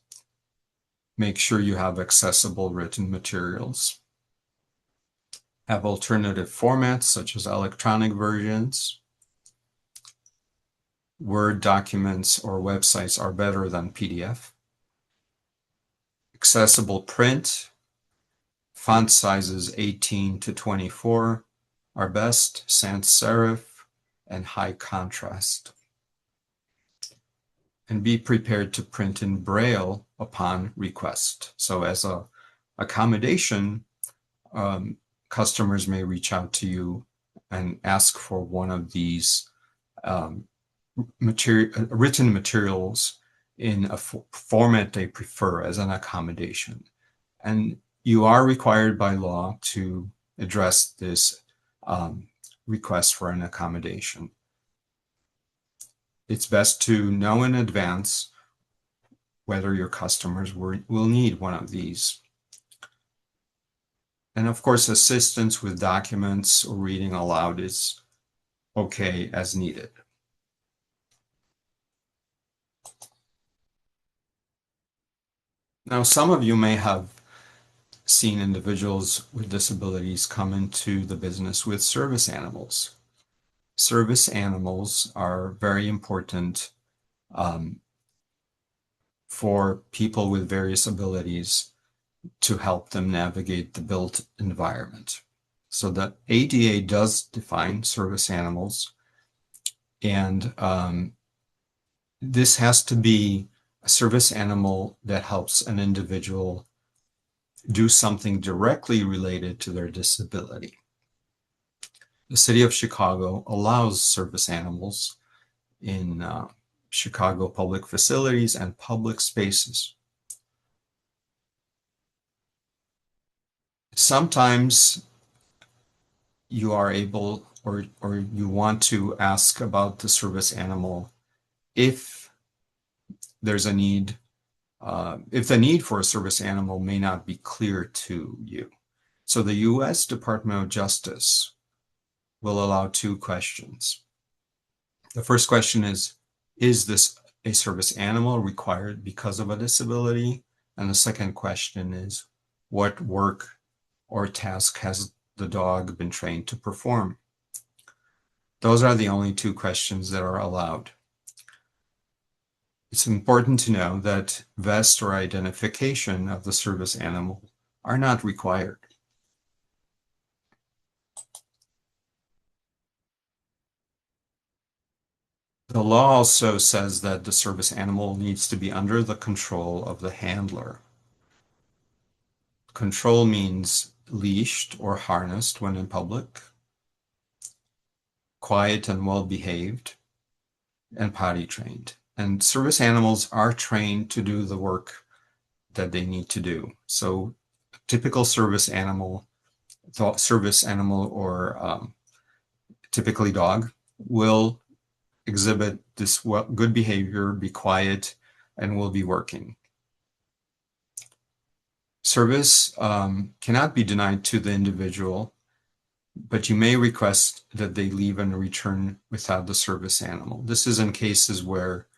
make sure you have accessible written materials. Have alternative formats such as electronic versions. Word documents or websites are better than PDF. Accessible print, font sizes 18 to 24 are best, sans serif, and high contrast. And be prepared to print in Braille upon request. So as a accommodation, customers may reach out to you and ask for one of these written materials in a format they prefer as an accommodation. And you are required by law to address this request for an accommodation. It's best to know in advance whether your customers will need one of these. And of course, assistance with documents or reading aloud is okay as needed. Now, some of you may have seen individuals with disabilities come into the business with service animals. Service animals are very important for people with various abilities to help them navigate the built environment. So the ADA does define service animals, and this has to be a service animal that helps an individual do something directly related to their disability. The city of Chicago allows service animals in Chicago public facilities and public spaces. Sometimes you are able or you want to ask about the service animal if there's a need, if the need for a service animal may not be clear to you. So the U.S. Department of Justice will allow two questions. The first question is this a service animal required because of a disability? And the second question is, what work or task has the dog been trained to perform? Those are the only two questions that are allowed. It's important to know that vest or identification of the service animal are not required. The law also says that the service animal needs to be under the control of the handler. Control means leashed or harnessed when in public, quiet and well-behaved, and potty trained. And service animals are trained to do the work that they need to do. So typical service animal or typically dog will exhibit this good behavior, be quiet, and will be working. Service cannot be denied to the individual, but you may request that they leave and return without the service animal. This is in cases where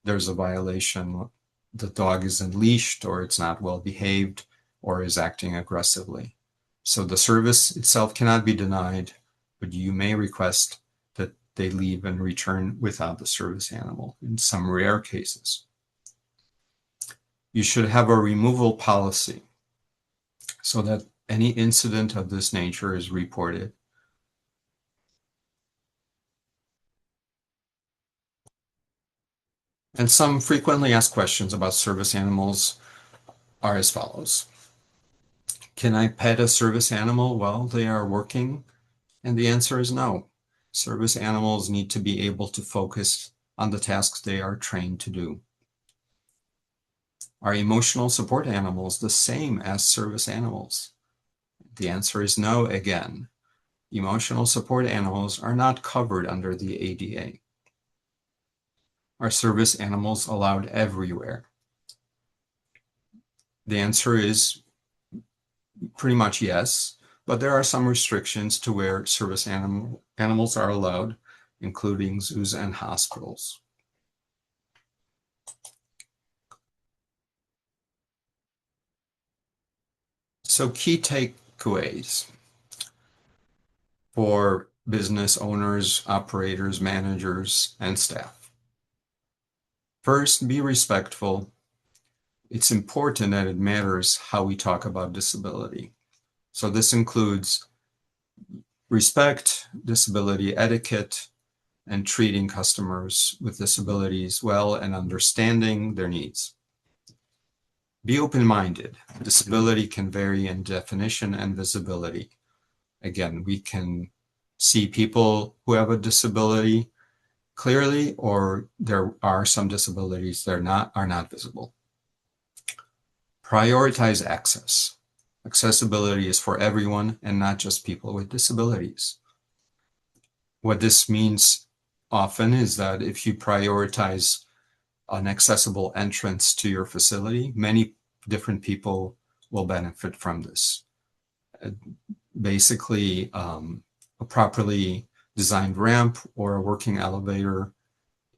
there's a violation, the dog isn't leashed or it's not well behaved or is acting aggressively. So the service itself cannot be denied, but you may request that they leave and return without the service animal in some rare cases. You should have a removal policy so that any incident of this nature is reported. And some frequently asked questions about service animals are as follows. Can I pet a service animal while they are working? And the answer is no. Service animals need to be able to focus on the tasks they are trained to do. Are emotional support animals the same as service animals? The answer is no again. Emotional support animals are not covered under the ADA. Are service animals allowed everywhere? The answer is pretty much yes, but there are some restrictions to where service animals are allowed, including zoos and hospitals. So key takeaways for business owners, operators, managers, and staff. First, be respectful. It's important that it matters how we talk about disability. So this includes respect, disability etiquette, and treating customers with disabilities well and understanding their needs. Be open-minded. Disability can vary in definition and visibility. Again, we can see people who have a disability clearly, or there are some disabilities that are not visible. Prioritize access. Accessibility is for everyone and not just people with disabilities. What this means often is that if you prioritize an accessible entrance to your facility, many different people will benefit from this. Basically, a properly designed ramp or a working elevator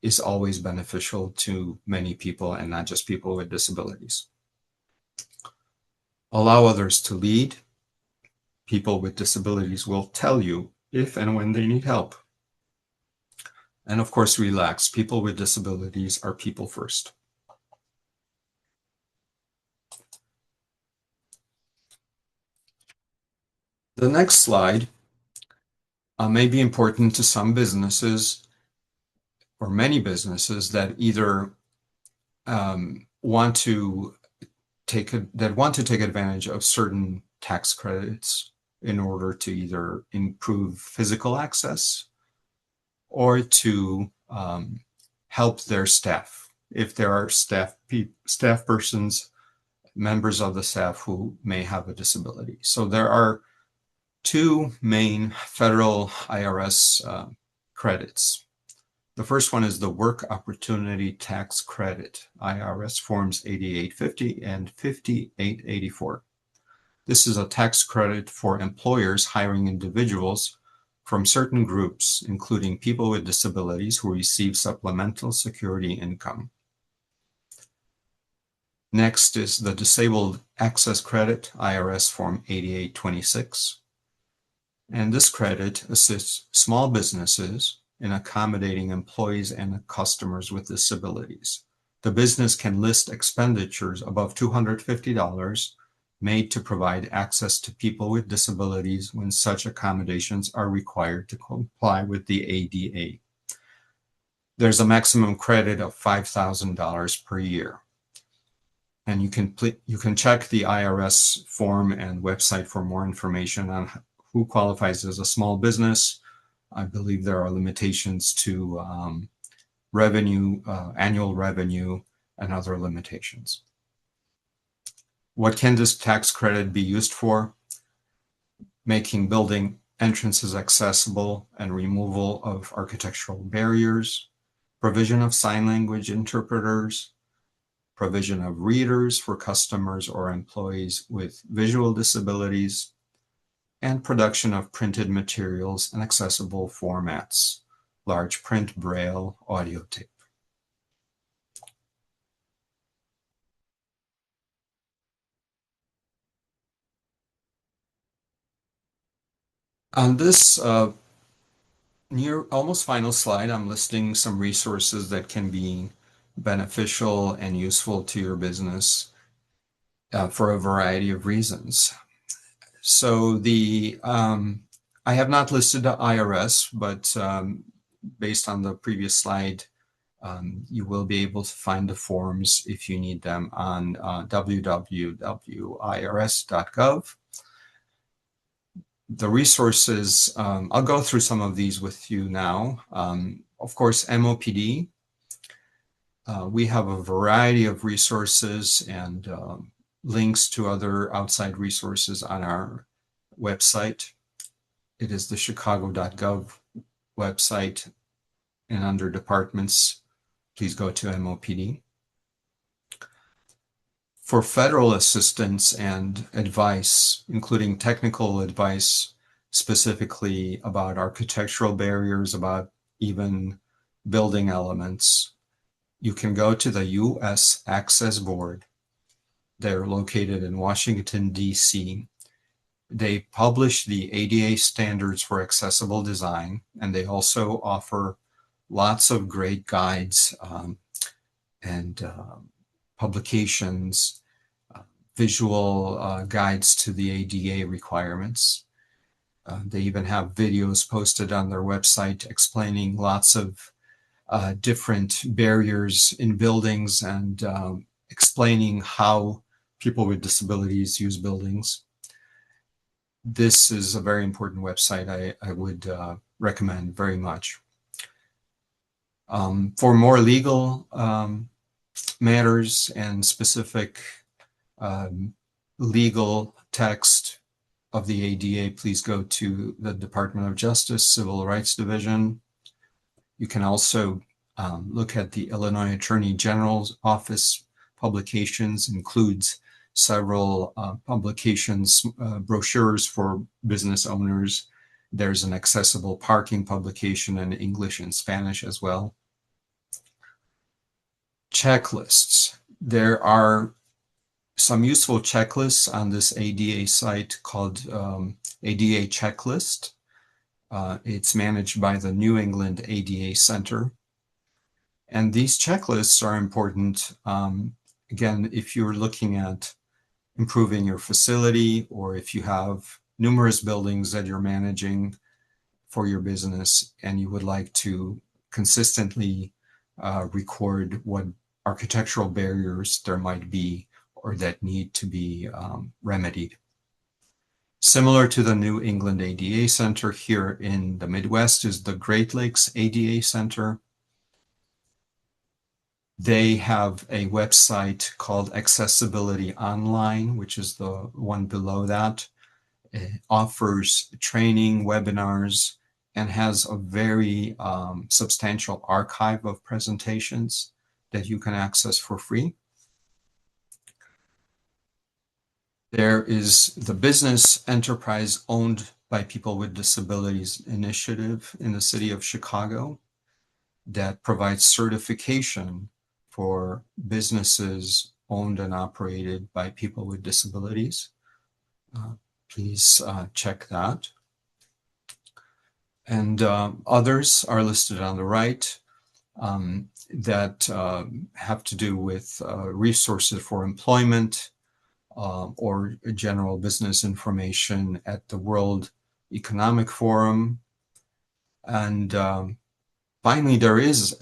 is always beneficial to many people and not just people with disabilities. Allow others to lead. People with disabilities will tell you if and when they need help. And of course, relax. People with disabilities are people first. The next slide may be important to some businesses or many businesses that either want to take advantage of certain tax credits in order to either improve physical access or to help their staff. If there are staff persons, members of the staff who may have a disability. So there are two main federal IRS credits. The first one is the Work Opportunity Tax Credit, IRS Forms 8850 and 5884. This is a tax credit for employers hiring individuals from certain groups, including people with disabilities who receive supplemental security income. Next is the Disabled Access Credit, IRS Form 8826. And this credit assists small businesses in accommodating employees and customers with disabilities. The business can list expenditures above $250 made to provide access to people with disabilities when such accommodations are required to comply with the ADA. There's a maximum credit of $5,000 per year. And you can check the IRS form and website for more information on who qualifies as a small business. I believe there are limitations to revenue, annual revenue, and other limitations. What can this tax credit be used for? Making building entrances accessible and removal of architectural barriers, provision of sign language interpreters, provision of readers for customers or employees with visual disabilities, and production of printed materials in accessible formats, large print, braille, audio tape. On this near almost final slide, I'm listing some resources that can be beneficial and useful to your business for a variety of reasons. So I have not listed the IRS, but based on the previous slide, you will be able to find the forms if you need them on www.irs.gov. The resources, I'll go through some of these with you now. Of course, MOPD. We have a variety of resources and links to other outside resources on our website. It is the chicago.gov website, and under departments, please go to MOPD. For federal assistance and advice, including technical advice, specifically about architectural barriers, about even building elements, you can go to the U.S. Access Board. They're located in Washington, D.C. They publish the ADA standards for accessible design, and they also offer lots of great guides and publications, visual guides to the ADA requirements. They even have videos posted on their website explaining lots of different barriers in buildings and explaining how people with disabilities use buildings. This is a very important website I would recommend very much. For more legal matters and specific legal text of the ADA, please go to the Department of Justice Civil Rights Division. You can also look at the Illinois Attorney General's Office publications, includes several publications, brochures for business owners. There's an accessible parking publication in English and Spanish as well. Checklists. There are some useful checklists on this ADA site called ADA Checklist. It's managed by the New England ADA Center. And these checklists are important, again, if you're looking at improving your facility, or if you have numerous buildings that you're managing for your business and you would like to consistently record what architectural barriers there might be or that need to be remedied. Similar to the New England ADA Center, here in the Midwest is the Great Lakes ADA Center. They have a website called Accessibility Online, which is the one below that. It offers training, webinars, and has a very substantial archive of presentations that you can access for free. There is the Business Enterprise Owned by People with Disabilities initiative in the city of Chicago that provides certification for businesses owned and operated by people with disabilities. Please check that. And others are listed on the right that have to do with resources for employment or general business information at the World Economic Forum. And finally, there is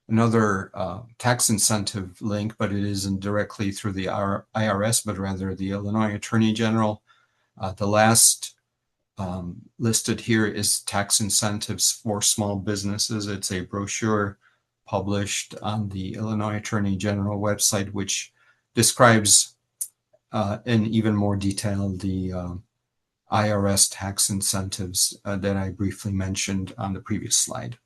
another tax incentive link, but it isn't directly through the IRS, but rather the Illinois Attorney General. The last listed here is tax incentives for small businesses. It's a brochure published on the Illinois Attorney General website, which describes in even more detail the IRS tax incentives that I briefly mentioned on the previous slide.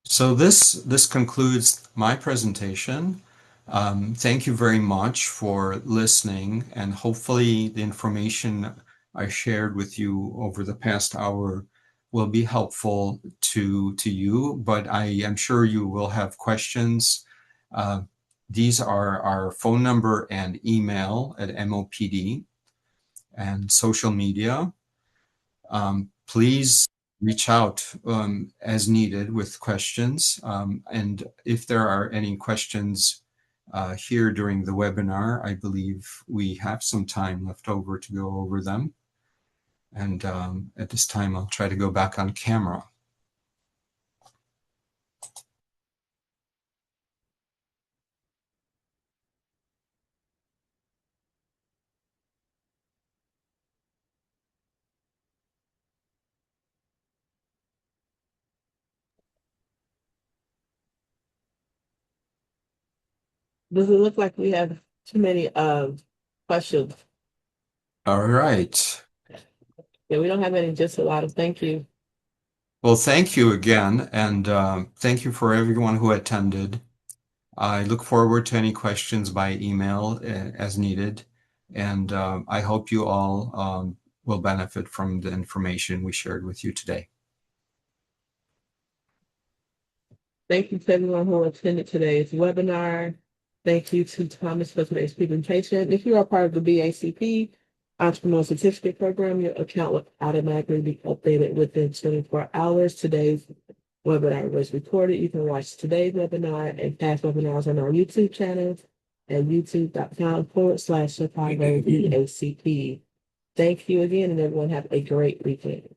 So this concludes my presentation. Thank you very much for listening, and hopefully the information I shared with you over the past hour will be helpful to you, but I am sure you will have questions. These are our phone number and email at MOPD and social media. Please reach out as needed with questions. And if there are any questions here during the webinar, I believe we have some time left over to go over them. And at this time, I'll try to go back on camera. Does it look like we have too many questions? All right. Yeah, we don't have any, just a lot of thank you. Well, thank you again, and thank you for everyone who attended. I look forward to any questions by email as needed, and I hope you all will benefit from the information we shared with you today. Thank you to everyone who attended today's webinar. Thank you to Thomas for today's presentation. If you are part of the BACP Entrepreneur Certificate Program, your account will automatically be updated within 24 hours. Today's webinar was recorded. You can watch today's webinar and past webinars on our YouTube channel at youtube.com/Chicago BACP. Thank you again, and everyone have a great weekend.